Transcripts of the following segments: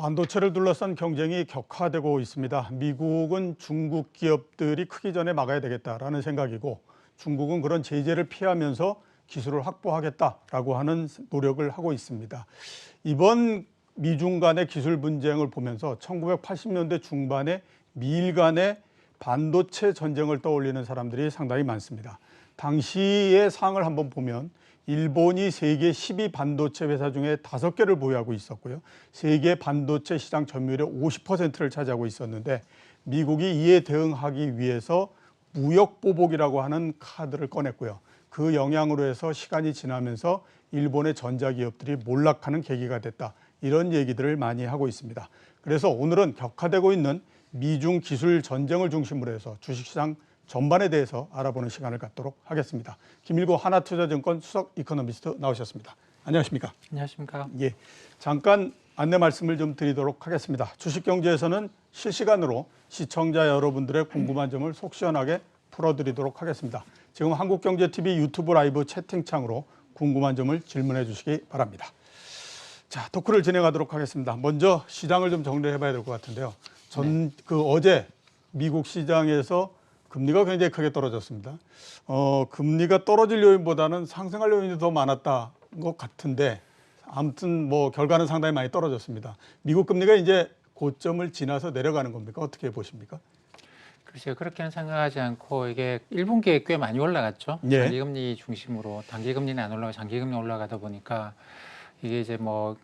반도체를 둘러싼 경쟁이 격화되고 있습니다. 미국은 중국 기업들이 크기 전에 막아야 되겠다라는 생각이고, 중국은 그런 제재를 피하면서 기술을 확보하겠다라고 하는 노력을 하고 있습니다. 이번 미중 간의 기술 분쟁을 보면서 1980년대 중반에 미일 간의 반도체 전쟁을 떠올리는 사람들이 상당히 많습니다. 당시의 상황을 한번 보면 일본이 세계 10위 반도체 회사 중에 5개를 보유하고 있었고요. 세계 반도체 시장 점유율의 50%를 차지하고 있었는데, 미국이 이에 대응하기 위해서 무역 보복이라고 하는 카드를 꺼냈고요. 그 영향으로 해서 시간이 지나면서 일본의 전자기업들이 몰락하는 계기가 됐다. 이런 얘기들을 많이 하고 있습니다. 그래서 오늘은 격화되고 있는 미중 기술 전쟁을 중심으로 해서 주식시장 전반에 대해서 알아보는 시간을 갖도록 하겠습니다. 김일고 하나투자증권 수석 이코노미스트 나오셨습니다. 안녕하십니까? 안녕하십니까? 예, 잠깐 안내 말씀을 좀 드리도록 하겠습니다. 주식경제에서는 실시간으로 시청자 여러분들의 궁금한 점을 속 시원하게 풀어드리도록 하겠습니다. 지금 한국경제TV 유튜브 라이브 채팅창으로 궁금한 점을 질문해 주시기 바랍니다. 자, 토크를 진행하도록 하겠습니다. 먼저 시장을 좀 정리해 봐야 될 것 같은데요. 어제 미국 시장에서 금리가 굉장히 크게 떨어졌습니다. 금리가 떨어질 요인보다는 상승할 요인이 더 많았던 것 같은데, 아무튼 뭐 결과는 상당히 많이 떨어졌습니다. 미국 금리가 이제 고점을 지나서 내려가는 겁니까? 어떻게 보십니까? 글쎄요, 그렇게는 생각하지 않고 이게 1분기에 꽤 많이 올라갔죠. 예. 장기금리 중심으로 단기금리는 안 올라가고 장기금리 올라가다 보니까 이게 이제 뭐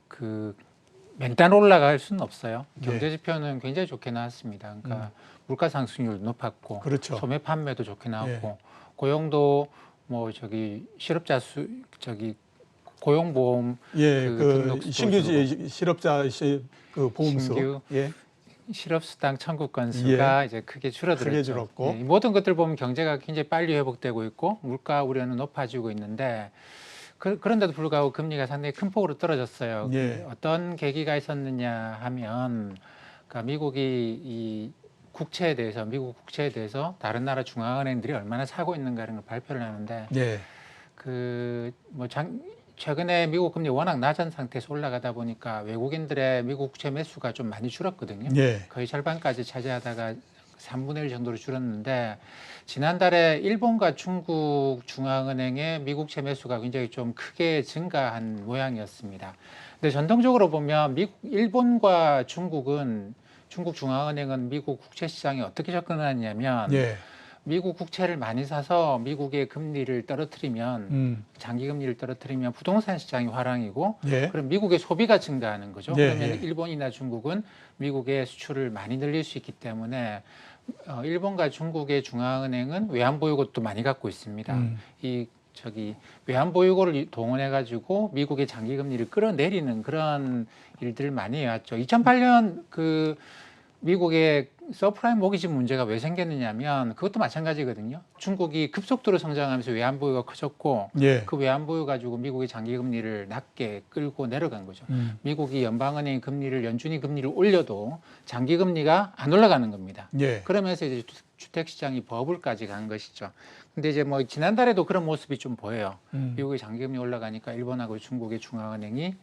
맨날 올라갈 수는 없어요. 경제 지표는 굉장히 좋게 나왔습니다. 그러니까 물가 상승률 높았고, 그렇죠. 소매 판매도 좋게 나왔고, 예. 고용도 뭐 실업자 고용보험 신규 실업자 보험수 신규 예. 실업수당 청구 건수가 이제 크게 줄어들었죠. 예, 모든 것들 보면 경제가 굉장히 빨리 회복되고 있고 물가 우려는 높아지고 있는데 그런데도 불구하고 금리가 상당히 큰 폭으로 떨어졌어요. 예. 어떤 계기가 있었느냐 하면, 그러니까 미국이 이 국채에 대해서 미국 국채에 대해서 다른 나라 중앙은행들이 얼마나 사고 있는가라는 걸 발표를 하는데, 예. 최근에 미국 금리 워낙 낮은 상태에서 올라가다 보니까 외국인들의 미국 국채 매수가 좀 많이 줄었거든요. 예. 거의 절반까지 차지하다가 3분의 1 정도로 줄었는데, 지난달에 일본과 중국 중앙은행의 미국채 매수가 굉장히 좀 크게 증가한 모양이었습니다. 근데 전통적으로 보면 일본과 중국 중앙은행은 미국 국채 시장에 어떻게 접근하냐면, 미국 국채를 많이 사서 미국의 금리를 떨어뜨리면 장기 금리를 떨어뜨리면 부동산 시장이 화랑이고, 그럼 미국의 소비가 증가하는 거죠. 그러면 일본이나 중국은 미국의 수출을 많이 늘릴 수 있기 때문에 일본과 중국의 중앙은행은 외환보유고도 많이 갖고 있습니다. 외환보유고를 동원해 가지고 미국의 장기 금리를 끌어내리는 그런 일들을 많이 해왔죠. 2008년 미국의 서프라임 모기지 문제가 왜 생겼느냐면 그것도 마찬가지거든요. 중국이 급속도로 성장하면서 외환보유가 커졌고, 그 외환보유 가지고 미국의 장기금리를 낮게 끌고 내려간 거죠. 미국이 연방은행 금리를 연준이 금리를 올려도 장기금리가 안 올라가는 겁니다. 그러면서 이제 주택시장이 버블까지 간 것이죠. 근데 이제 뭐 지난달에도 그런 모습이 좀 보여요. 미국의 장기금리 올라가니까 일본하고 중국의 중앙은행이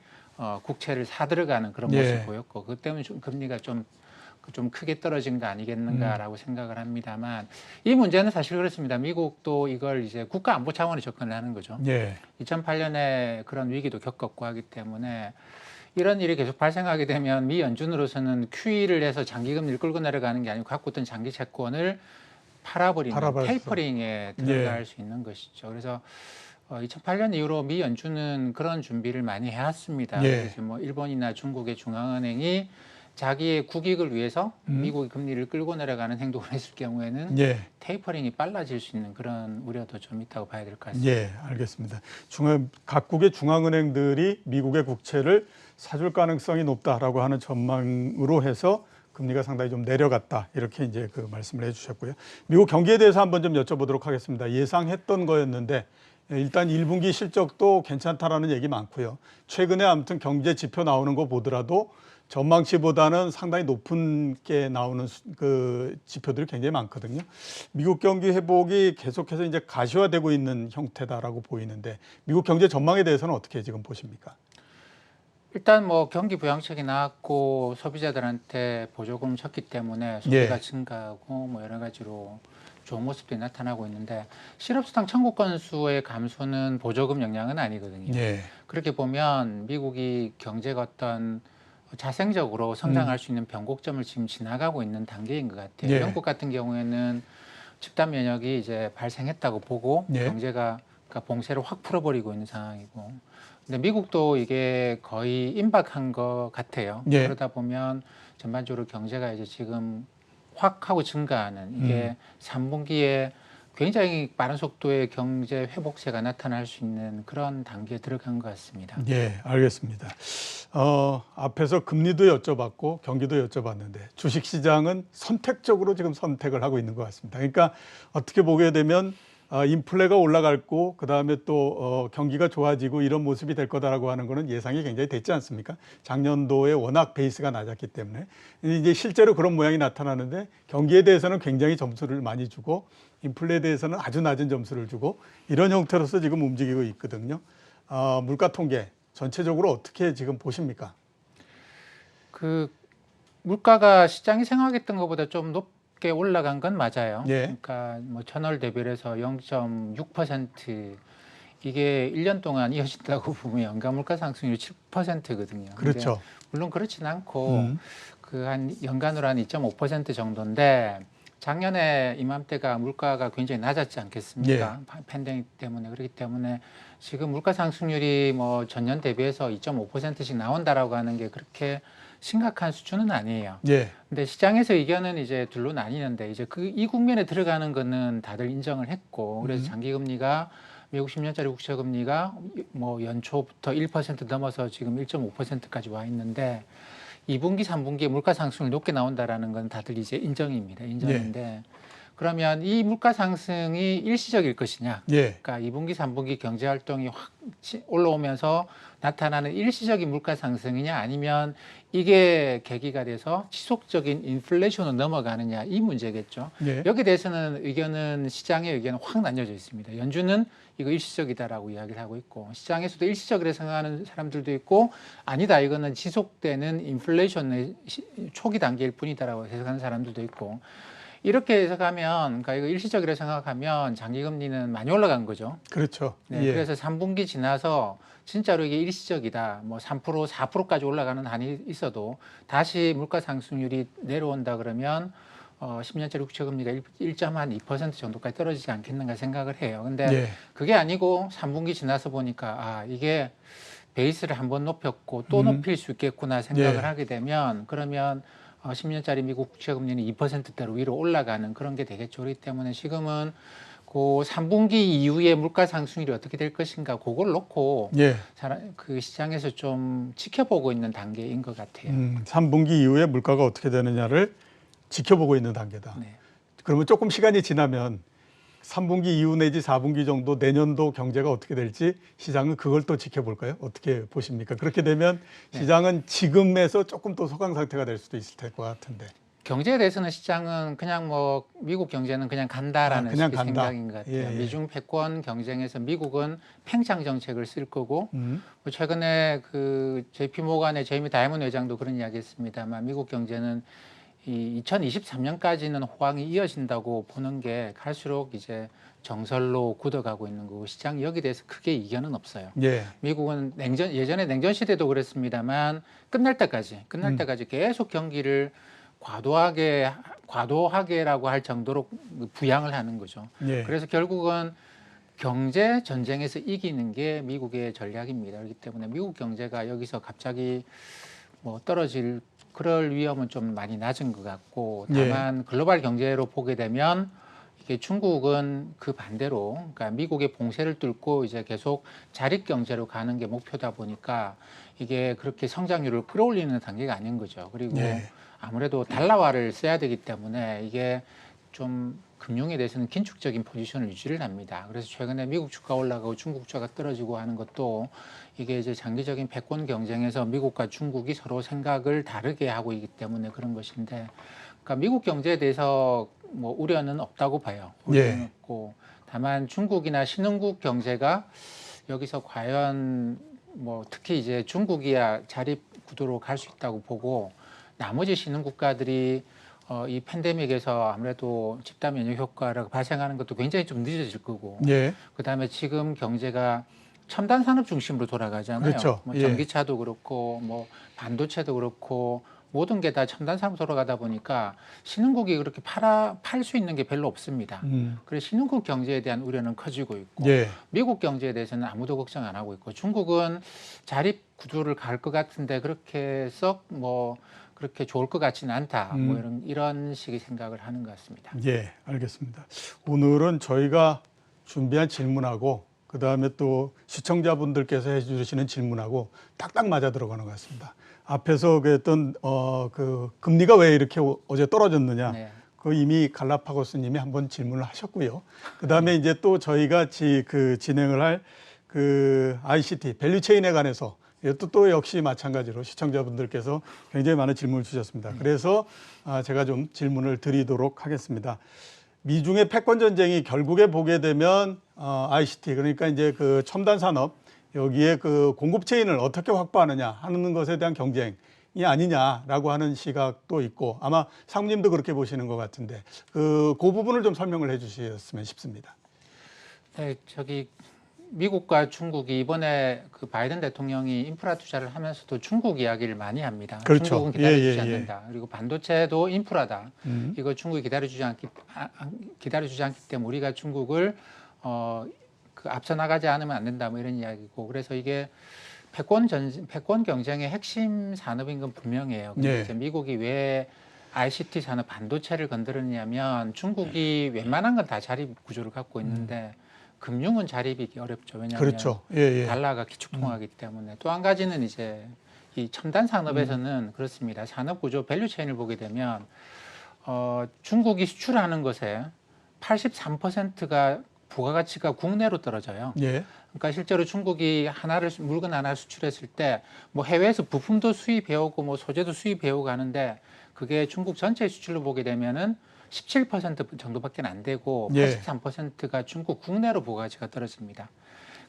국채를 사들어가는 그런 모습을 보였고, 그것 때문에 좀 금리가 좀 크게 떨어진 거 아니겠는가라고 생각을 합니다만, 이 문제는 사실 그렇습니다. 미국도 이걸 이제 국가 안보 차원의 접근을 하는 거죠. 2008년에 그런 위기도 겪었고 하기 때문에 이런 일이 계속 발생하게 되면 미 연준으로서는 QE를 해서 장기금리를 끌고 내려가는 게 아니고 갖고 있던 장기 채권을 팔아버리는 테이퍼링에 들어갈 수 있는 것이죠. 그래서 2008년 이후로 미 연준은 그런 준비를 많이 해왔습니다. 그래서 뭐 일본이나 중국의 중앙은행이 자기의 국익을 위해서 미국의 금리를 끌고 내려가는 행동을 했을 경우에는 테이퍼링이 빨라질 수 있는 그런 우려도 좀 있다고 봐야 될 것 같습니다. 알겠습니다. 각국의 중앙은행들이 미국의 국채를 사줄 가능성이 높다라고 하는 전망으로 해서 금리가 상당히 좀 내려갔다, 이렇게 이제 말씀을 해주셨고요. 미국 경기에 대해서 한번 좀 여쭤보도록 하겠습니다. 예상했던 거였는데 일단 1분기 실적도 괜찮다라는 얘기 많고요. 최근에 아무튼 경제 지표 나오는 거 보더라도 전망치보다는 상당히 높은 게 나오는 지표들이 굉장히 많거든요. 미국 경기 회복이 계속해서 이제 가시화되고 있는 형태다라고 보이는데, 미국 경제 전망에 대해서는 어떻게 지금 보십니까? 일단 뭐 경기 부양책이 나왔고 소비자들한테 보조금 줬기 때문에 소비가 예. 증가하고 뭐 여러 가지로 좋은 모습들이 나타나고 있는데 실업수당 청구 건수의 감소는 보조금 영향은 아니거든요. 예. 그렇게 보면 미국이 경제가 어떤 자생적으로 성장할 수 있는 변곡점을 지금 지나가고 있는 단계인 것 같아요. 예. 영국 같은 경우에는 집단 면역이 이제 발생했다고 보고 예. 경제가 그러니까 봉쇄를 확 풀어버리고 있는 상황이고, 근데 미국도 이게 거의 임박한 것 같아요. 예. 그러다 보면 전반적으로 경제가 이제 지금 확 하고 증가하는 이게 3분기에 굉장히 빠른 속도의 경제 회복세가 나타날 수 있는 그런 단계에 들어간 것 같습니다. 예, 알겠습니다. 앞에서 금리도 여쭤봤고 경기도 여쭤봤는데 주식시장은 선택적으로 지금 선택을 하고 있는 것 같습니다. 그러니까 어떻게 보게 되면 인플레가 올라갔고 그다음에 또 경기가 좋아지고 이런 모습이 될 거다라고 하는 거는 예상이 굉장히 됐지 않습니까? 작년도에 워낙 베이스가 낮았기 때문에 이제 실제로 그런 모양이 나타나는데 경기에 대해서는 굉장히 점수를 많이 주고 인플레에 대해서는 아주 낮은 점수를 주고 이런 형태로서 지금 움직이고 있거든요. 물가 통계 전체적으로 어떻게 지금 보십니까? 그 물가가 시장이 생각했던 것보다 좀 높게 올라간 건 맞아요. 예. 그러니까 뭐 전월 대비해서 0.6% 이게 1년 동안 이어진다고 보면 연간 물가 상승률이 7%거든요. 그렇죠. 물론 그렇진 않고 그 한 연간으로 한 2.5% 정도인데 작년에 이맘때가 물가가 굉장히 낮았지 않겠습니까? 팬데믹 때문에. 그렇기 때문에 지금 물가 상승률이 뭐 전년 대비해서 2.5%씩 나온다라고 하는 게 그렇게 심각한 수준은 아니에요. 예. 근데 시장에서 의견은 이제 둘로 나뉘는데 이제 이 국면에 들어가는 거는 다들 인정을 했고, 그래서 장기금리가 미국 10년짜리 국채금리가 뭐 연초부터 1% 넘어서 지금 1.5%까지 와 있는데 2분기, 3분기에 물가 상승을 높게 나온다라는 건 다들 이제 인정입니다. 인정인데 그러면 이 물가 상승이 일시적일 것이냐? 예. 그러니까 2분기, 3분기 경제 활동이 확 올라오면서 나타나는 일시적인 물가 상승이냐, 아니면 이게 계기가 돼서 지속적인 인플레이션으로 넘어가느냐, 이 문제겠죠. 예. 여기에 대해서는 의견은 시장의 의견은 확 나뉘어져 있습니다. 연준은 이거 일시적이다라고 이야기를 하고 있고, 시장에서도 일시적이라 생각하는 사람들도 있고, 아니다 이거는 지속되는 인플레이션의 초기 단계일 뿐이다라고 해석하는 사람들도 있고, 이렇게 해석하면, 그러니까 이거 일시적이라 생각하면 장기금리는 많이 올라간 거죠. 그렇죠. 네, 예. 그래서 3분기 지나서 진짜로 이게 일시적이다, 뭐 3%, 4%까지 올라가는 한이 있어도 다시 물가 상승률이 내려온다 그러면 10년짜리 국채금리가 1.2% 정도까지 떨어지지 않겠는가 생각을 해요. 근데 예. 그게 아니고 3분기 지나서 보니까 이게 베이스를 한번 높였고 또 높일 수 있겠구나 생각을 예. 하게 되면, 그러면 10년짜리 미국 국채금리는 2%대로 위로 올라가는 그런 게 되겠죠. 그렇기 때문에 지금은 그 3분기 이후에 물가 상승률이 어떻게 될 것인가, 그걸 놓고 예. 그 시장에서 좀 지켜보고 있는 단계인 것 같아요. 3분기 이후에 물가가 어떻게 되느냐를 지켜보고 있는 단계다. 네. 그러면 조금 시간이 지나면 3분기 이후 내지 4분기 정도 내년도 경제가 어떻게 될지 시장은 그걸 또 지켜볼까요? 어떻게 보십니까? 그렇게 되면 시장은 지금에서 조금 더 소강 상태가 될 수도 있을 것 같은데. 경제에 대해서는 시장은 그냥 뭐 미국 경제는 그냥 간다라는 그냥 식의 간다. 생각인 것 같아요. 예, 예. 미중 패권 경쟁에서 미국은 팽창 정책을 쓸 거고, 뭐 최근에 그 JP 모간의 제이미 다이먼 회장도 그런 이야기했습니다만, 미국 경제는 이 2023년까지는 호황이 이어진다고 보는 게 갈수록 이제 정설로 굳어가고 있는 거고, 시장이 여기 대해서 크게 이견은 없어요. 예. 미국은 예전에 냉전 시대도 그랬습니다만 끝날 때까지 계속 경기를 과도하게라고 할 정도로 부양을 하는 거죠. 예. 그래서 결국은 경제 전쟁에서 이기는 게 미국의 전략입니다. 그렇기 때문에 미국 경제가 여기서 갑자기 뭐 떨어질 그럴 위험은 좀 많이 낮은 것 같고, 다만 글로벌 경제로 보게 되면 이게 중국은 그 반대로, 그러니까 미국의 봉쇄를 뚫고 이제 계속 자립 경제로 가는 게 목표다 보니까 이게 그렇게 성장률을 끌어올리는 단계가 아닌 거죠. 그리고 아무래도 달러화를 써야 되기 때문에 이게 좀 금융에 대해서는 긴축적인 포지션을 유지를 합니다. 그래서 최근에 미국 주가 올라가고 중국 주가가 떨어지고 하는 것도 이게 이제 장기적인 패권 경쟁에서 미국과 중국이 서로 생각을 다르게 하고 있기 때문에 그런 것인데, 그러니까 미국 경제에 대해서 뭐 우려는 없다고 봐요. 우려는 없고, 다만 중국이나 신흥국 경제가 여기서 과연 뭐 특히 이제 중국이야 자립 구도로 갈 수 있다고 보고 나머지 신흥 국가들이 이 팬데믹에서 아무래도 집단 면역 효과를 발생하는 것도 굉장히 좀 늦어질 거고 예. 그다음에 지금 경제가 첨단 산업 중심으로 돌아가잖아요. 그렇죠. 뭐 예. 전기차도 그렇고 뭐 반도체도 그렇고 모든 게 다 첨단 산업 돌아가다 보니까 신흥국이 그렇게 팔 수 있는 게 별로 없습니다. 그래서 신흥국 경제에 대한 우려는 커지고 있고 예. 미국 경제에 대해서는 아무도 걱정 안 하고 있고 중국은 자립 구조를 갈 것 같은데 그렇게 썩 뭐 그렇게 좋을 것 같지는 않다. 뭐 이런 식의 생각을 하는 것 같습니다. 예, 알겠습니다. 오늘은 저희가 준비한 질문하고 그다음에 또 시청자분들께서 해주시는 질문하고 딱딱 맞아 들어가는 것 같습니다. 앞에서 그랬던 그 금리가 왜 이렇게 어제 떨어졌느냐? 네. 그 이미 갈라파고스님이 한번 질문을 하셨고요. 그다음에 이제 또 저희가 진행을 할 그 ICT 밸류체인에 관해서 이것도 또 역시 마찬가지로 시청자분들께서 굉장히 많은 질문을 주셨습니다. 그래서 제가 좀 질문을 드리도록 하겠습니다. 미중의 패권 전쟁이 결국에 보게 되면 ICT 그러니까 이제 그 첨단 산업 여기에 그 공급 체인을 어떻게 확보하느냐 하는 것에 대한 경쟁이 아니냐라고 하는 시각도 있고 아마 상무님도 그렇게 보시는 것 같은데 그 부분을 좀 설명을 해주셨으면 싶습니다. 네, 저기 미국과 중국이 이번에 그 바이든 대통령이 인프라 투자를 하면서도 중국 이야기를 많이 합니다. 그렇죠. 중국은 기다려주지 않는다. 그리고 반도체도 인프라다. 이거 중국이 기다려주지 않기 때문에 우리가 중국을 그 앞서 나가지 않으면 안 된다. 뭐 이런 이야기고. 그래서 이게 패권 경쟁의 핵심 산업인 건 분명해요. 근데 이제 미국이 왜 ICT 산업 반도체를 건드렸냐면 중국이 웬만한 건 다 자립 구조를 갖고 있는데 금융은 자립이 어렵죠. 왜냐하면 그렇죠. 예. 달러가 기축통화이기 때문에. 또 한 가지는 이제 이 첨단 산업에서는 그렇습니다. 산업 구조 밸류체인을 보게 되면 중국이 수출하는 것에 83%가 부가가치가 국내로 떨어져요. 예. 그러니까 실제로 중국이 물건 하나를 수출했을 때 뭐 해외에서 부품도 수입해오고 뭐 소재도 수입해오고 하는데 그게 중국 전체 수출로 보게 되면은 17% 정도밖에 안 되고 83%가 중국 국내로 부가가치가 떨어집니다.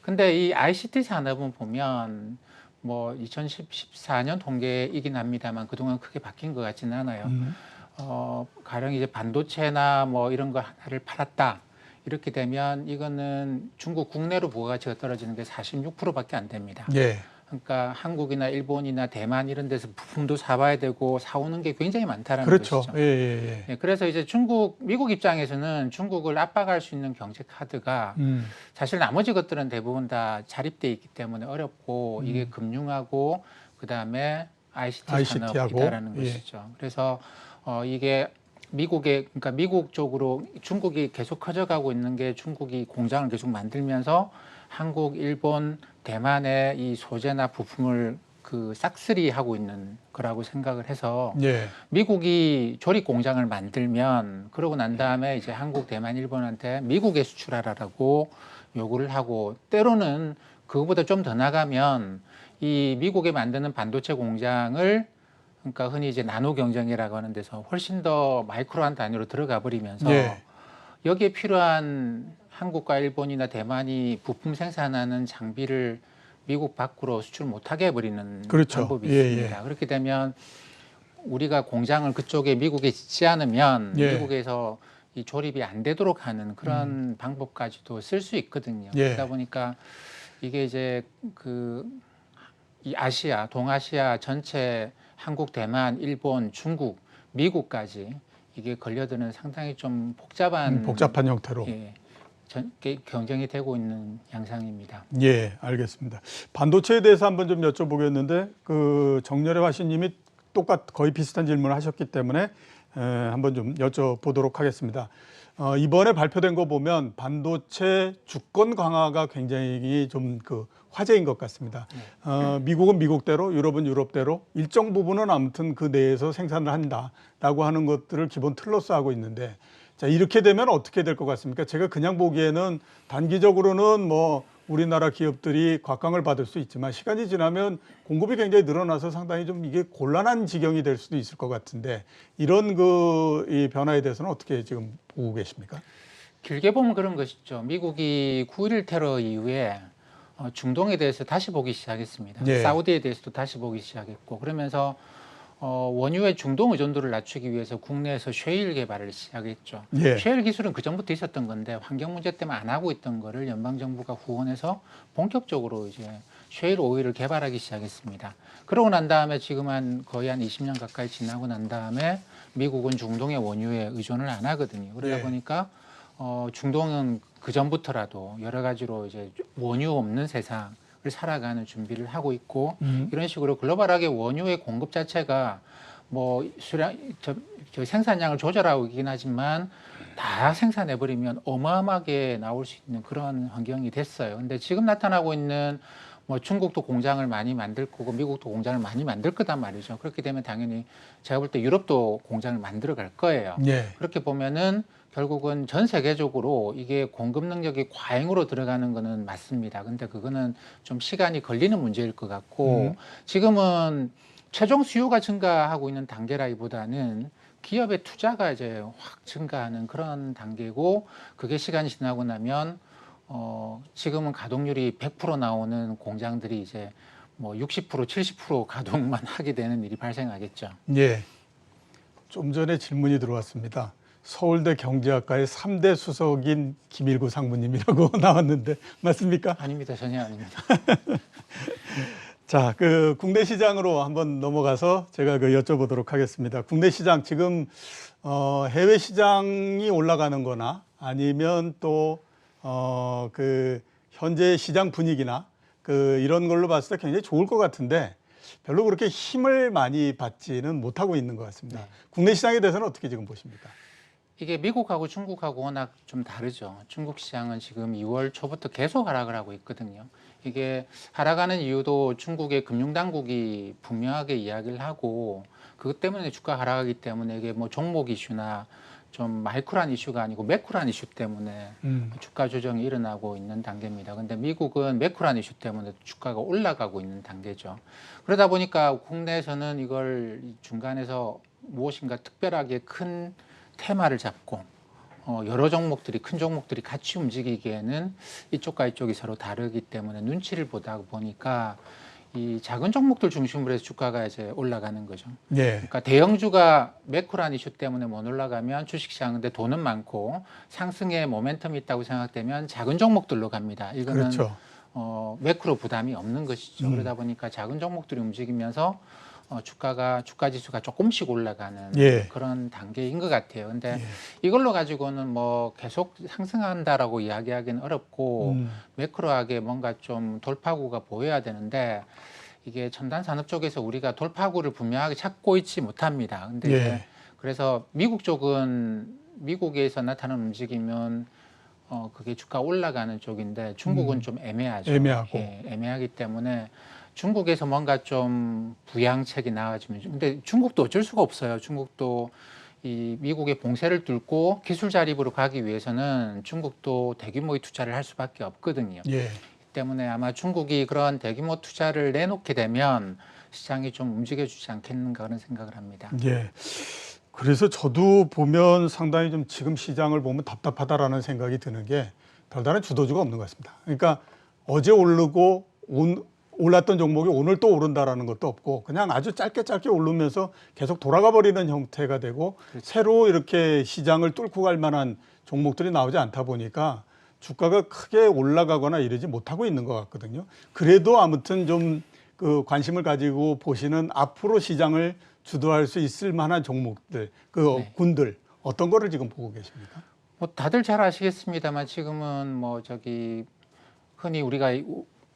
근데 이 ICT 산업은 보면 뭐 2014년 통계이긴 합니다만 그동안 크게 바뀐 것 같지는 않아요. 가령 이제 반도체나 뭐 이런 거 하나를 팔았다. 이렇게 되면 이거는 중국 국내로 부가가치가 떨어지는 게 46%밖에 안 됩니다. 예. 그러니까 한국이나 일본이나 대만 이런 데서 부품도 사봐야 되고 사오는 게 굉장히 많다라는 그렇죠. 것이죠. 예. 그래서 이제 미국 입장에서는 중국을 압박할 수 있는 경제 카드가 사실 나머지 것들은 대부분 다 자립돼 있기 때문에 어렵고 이게 금융하고 그다음에 ICT 산업이다라는 것이죠. 그래서 이게 그러니까 미국 쪽으로 중국이 계속 커져가고 있는 게 중국이 공장을 계속 만들면서 한국, 일본, 대만의 이 소재나 부품을 그 싹쓸이 하고 있는 거라고 생각을 해서 미국이 조립 공장을 만들면 그러고 난 다음에 이제 한국, 대만, 일본한테 미국에 수출하라고 요구를 하고 때로는 그거보다 좀 더 나가면 이 미국에 만드는 반도체 공장을 그러니까 흔히 이제 나노 경쟁이라고 하는 데서 훨씬 더 마이크로한 단위로 들어가 버리면서 여기에 필요한 한국과 일본이나 대만이 부품 생산하는 장비를 미국 밖으로 수출 못하게 해버리는 방법이 있습니다. 그렇게 되면 우리가 공장을 그쪽에 미국에 짓지 않으면 미국에서 이 조립이 안 되도록 하는 그런 방법까지도 쓸 수 있거든요. 그러다 보니까 이게 이제 이 아시아, 동아시아 전체 한국, 대만, 일본, 중국, 미국까지 이게 걸려드는 상당히 좀 복잡한 형태로 경쟁이 되고 있는 양상입니다. 예, 알겠습니다. 반도체에 대해서 한번 좀 여쭤보겠는데 그 정렬의 화신님이 거의 비슷한 질문을 하셨기 때문에 한번 좀 여쭤보도록 하겠습니다. 이번에 발표된 거 보면 반도체 주권 강화가 굉장히 좀 화제인 것 같습니다. 미국은 미국대로, 유럽은 유럽대로 일정 부분은 아무튼 그 내에서 생산을 한다라고 하는 것들을 기본 틀로서 하고 있는데 자, 이렇게 되면 어떻게 될 것 같습니까? 제가 그냥 보기에는 단기적으로는 뭐 우리나라 기업들이 곽강을 받을 수 있지만 시간이 지나면 공급이 굉장히 늘어나서 상당히 좀 이게 곤란한 지경이 될 수도 있을 것 같은데 이런 이 변화에 대해서는 어떻게 지금 보고 계십니까? 길게 보면 그런 것이죠. 미국이 9.11 테러 이후에 중동에 대해서 다시 보기 시작했습니다. 예. 사우디에 대해서도 다시 보기 시작했고 그러면서 원유의 중동 의존도를 낮추기 위해서 국내에서 쉐일 개발을 시작했죠. 예. 쉐일 기술은 그 전부터 있었던 건데 환경 문제 때문에 안 하고 있던 거를 연방 정부가 후원해서 본격적으로 이제 쉐일 오일을 개발하기 시작했습니다. 그러고 난 다음에 지금 거의 한 20년 가까이 지나고 난 다음에 미국은 중동의 원유에 의존을 안 하거든요. 그러다 예. 보니까 중동은 그 전부터라도 여러 가지로 이제 원유 없는 세상을 살아가는 준비를 하고 있고 이런 식으로 글로벌하게 원유의 공급 자체가 뭐 수량 저 생산량을 조절하고 있긴 하지만 다 생산해 버리면 어마어마하게 나올 수 있는 그런 환경이 됐어요. 근데 지금 나타나고 있는 뭐 중국도 공장을 많이 만들 거고 미국도 공장을 많이 만들 거단 말이죠. 그렇게 되면 당연히 제가 볼 때 유럽도 공장을 만들어 갈 거예요. 예. 그렇게 보면은 결국은 전 세계적으로 이게 공급 능력이 과잉으로 들어가는 거는 맞습니다. 근데 그거는 좀 시간이 걸리는 문제일 것 같고 지금은 최종 수요가 증가하고 있는 단계라기보다는 기업의 투자가 이제 확 증가하는 그런 단계고 그게 시간이 지나고 나면 지금은 가동률이 100% 나오는 공장들이 이제 뭐 60%, 70% 가동만 하게 되는 일이 발생하겠죠. 예. 좀 전에 질문이 들어왔습니다. 서울대 경제학과의 3대 수석인 김일구 상무님이라고 나왔는데 맞습니까? 아닙니다. 전혀 아닙니다. 자, 그 국내 시장으로 한번 넘어가서 제가 여쭤보도록 하겠습니다. 국내 시장 지금 해외 시장이 올라가는 거나 아니면 또 그 현재 시장 분위기나 이런 걸로 봤을 때 굉장히 좋을 것 같은데 별로 그렇게 힘을 많이 받지는 못하고 있는 것 같습니다. 네. 국내 시장에 대해서는 어떻게 지금 보십니까? 이게 미국하고 중국하고 워낙 좀 다르죠. 중국 시장은 지금 2월 초부터 계속 하락을 하고 있거든요. 이게 하락하는 이유도 중국의 금융당국이 분명하게 이야기를 하고 그것 때문에 주가 하락하기 때문에 이게 뭐 종목 이슈나 좀 마이크로한 이슈가 아니고 매크로한 이슈 때문에 주가 조정이 일어나고 있는 단계입니다. 근데 미국은 매크로한 이슈 때문에 주가가 올라가고 있는 단계죠. 그러다 보니까 국내에서는 이걸 중간에서 무엇인가 특별하게 큰 테마를 잡고 여러 종목들이 큰 종목들이 같이 움직이기에는 이쪽과 이쪽이 서로 다르기 때문에 눈치를 보다 보니까 이 작은 종목들 중심으로 해서 주가가 이제 올라가는 거죠. 예. 그러니까 대형주가 매크로한 이슈 때문에 못 올라가면 주식시장인데 돈은 많고 상승의 모멘텀이 있다고 생각되면 작은 종목들로 갑니다. 이거는 그렇죠. 매크로 부담이 없는 것이죠. 그러다 보니까 작은 종목들이 움직이면서 주가 지수가 조금씩 올라가는 예. 그런 단계인 것 같아요. 근데 이걸로 가지고는 뭐 계속 상승한다라고 이야기하기는 어렵고 매크로하게 뭔가 좀 돌파구가 보여야 되는데 이게 첨단 산업 쪽에서 우리가 돌파구를 분명하게 찾고 있지 못합니다. 근데 예. 이제 그래서 미국 쪽은 미국에서 나타나는 움직이면 그게 주가 올라가는 쪽인데 중국은 좀 애매하죠. 애매하고. 예, 애매하기 때문에 중국에서 뭔가 좀 부양책이 나와지면 근데 중국도 어쩔 수가 없어요. 중국도 이 미국의 봉쇄를 뚫고 기술 자립으로 가기 위해서는 중국도 대규모의 투자를 할 수밖에 없거든요. 예. 때문에 아마 중국이 그런 대규모 투자를 내놓게 되면 시장이 좀 움직여주지 않겠는가 그런 생각을 합니다. 예. 그래서 저도 보면 상당히 좀 지금 시장을 보면 답답하다라는 생각이 드는 게 별다른 주도주가 없는 것 같습니다. 그러니까 어제 오르고 올랐던 종목이 오늘 또 오른다라는 것도 없고 그냥 아주 짧게 오르면서 계속 돌아가 버리는 형태가 되고 그렇죠. 새로 이렇게 시장을 뚫고 갈 만한 종목들이 나오지 않다 보니까 주가가 크게 올라가거나 이러지 못하고 있는 것 같거든요. 그래도 아무튼 좀 관심을 가지고 보시는 앞으로 시장을 주도할 수 있을 만한 종목들, 네. 군들 어떤 거를 지금 보고 계십니까? 뭐 다들 잘 아시겠습니다만 지금은 뭐 흔히 우리가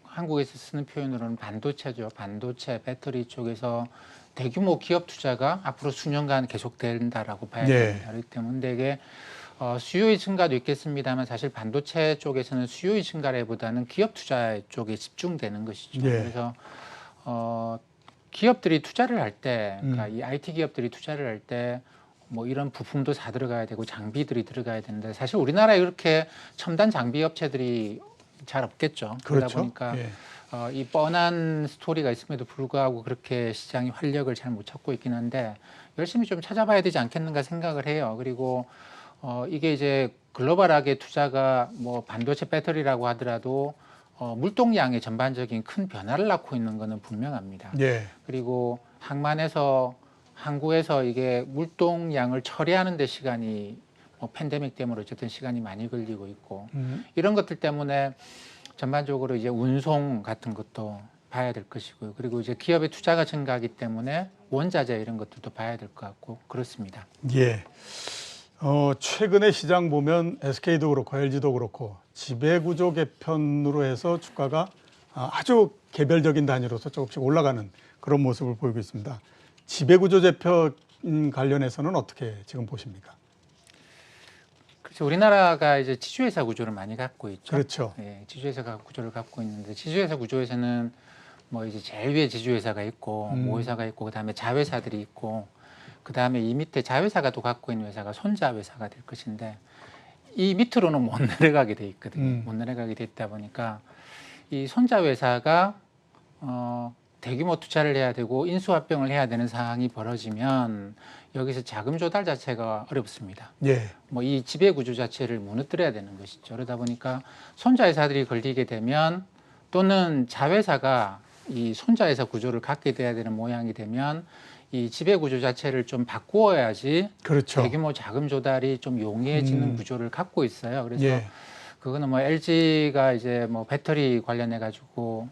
한국에서 쓰는 표현으로는 반도체죠. 반도체, 배터리 쪽에서 대규모 기업 투자가 앞으로 수년간 계속된다라고 봐야 됩니다. 그렇기 때문에 이게 수요의 증가도 있겠습니다만 사실 반도체 쪽에서는 수요의 증가라기보다는 기업 투자 쪽에 집중되는 것이죠. 예. 그래서 기업들이 투자를 할 때, 그러니까 이 IT 기업들이 투자를 할 때 뭐 이런 부품도 다 들어가야 되고 장비들이 들어가야 되는데 사실 우리나라에 이렇게 첨단 장비 업체들이 잘 없겠죠. 그러다 그렇죠. 보니까 예. 이 뻔한 스토리가 있음에도 불구하고 그렇게 시장이 활력을 잘 못 찾고 있긴 한데 열심히 좀 찾아봐야 되지 않겠는가 생각을 해요. 그리고 이게 이제 글로벌하게 투자가 뭐 반도체 배터리라고 하더라도 물동량의 전반적인 큰 변화를 낳고 있는 것은 분명합니다. 예. 그리고 항구에서 이게 물동량을 처리하는 데 시간이 뭐 팬데믹 때문에 어쨌든 시간이 많이 걸리고 있고 이런 것들 때문에 전반적으로 이제 운송 같은 것도 봐야 될 것이고요. 그리고 이제 기업의 투자가 증가하기 때문에 원자재 이런 것들도 봐야 될 것 같고 그렇습니다. 예. 최근에 시장 보면 SK도 그렇고 LG도 그렇고 지배구조 개편으로 해서 주가가 아주 개별적인 단위로서 조금씩 올라가는 그런 모습을 보이고 있습니다. 지배구조 개편 관련해서는 어떻게 지금 보십니까? 그렇죠. 우리나라가 이제 지주회사 구조를 많이 갖고 있죠. 그렇죠. 네, 지주회사 구조를 갖고 있는데 지주회사 구조에서는 뭐 이제 제일 위에 지주회사가 있고 모회사가 있고 그다음에 자회사들이 있고 그다음에 이 밑에 자회사가 또 갖고 있는 회사가 손자회사가 될 것인데 이 밑으로는 못 내려가게 돼 있거든요. 못 내려가게 돼 있다 보니까 이 손자회사가 대규모 투자를 해야 되고 인수합병을 해야 되는 상황이 벌어지면 여기서 자금 조달 자체가 어렵습니다. 예. 뭐 이 지배 구조 자체를 무너뜨려야 되는 것이죠. 그러다 보니까 손자회사들이 걸리게 되면 또는 자회사가 이 손자회사 구조를 갖게 돼야 되는 모양이 되면 이 지배 구조 자체를 좀 바꾸어야지 그렇죠. 대규모 자금 조달이 좀 용이해지는 구조를 갖고 있어요. 그래서 예. 그거는 뭐 LG가 이제 뭐 배터리 관련해 가지고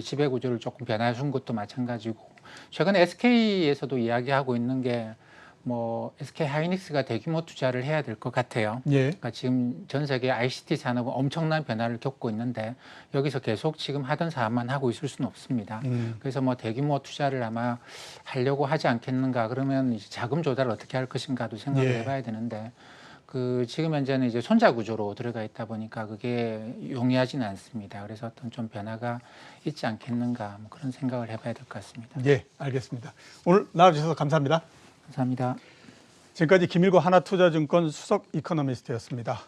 지배 구조를 조금 변화해 준 것도 마찬가지고 최근에 SK에서도 이야기하고 있는 게 뭐 SK 하이닉스가 대규모 투자를 해야 될 것 같아요. 예. 그러니까 지금 전 세계 ICT 산업은 엄청난 변화를 겪고 있는데 여기서 계속 지금 하던 사업만 하고 있을 수는 없습니다. 그래서 뭐 대규모 투자를 아마 하려고 하지 않겠는가 그러면 이제 자금 조달을 어떻게 할 것인가도 생각을 예. 해봐야 되는데 지금 현재는 이제 손자 구조로 들어가 있다 보니까 그게 용이하지는 않습니다. 그래서 어떤 좀 변화가 있지 않겠는가 뭐 그런 생각을 해봐야 될 것 같습니다. 예, 알겠습니다. 오늘 나와주셔서 감사합니다. 감사합니다. 지금까지 김일구 하나투자증권 수석 이코노미스트였습니다.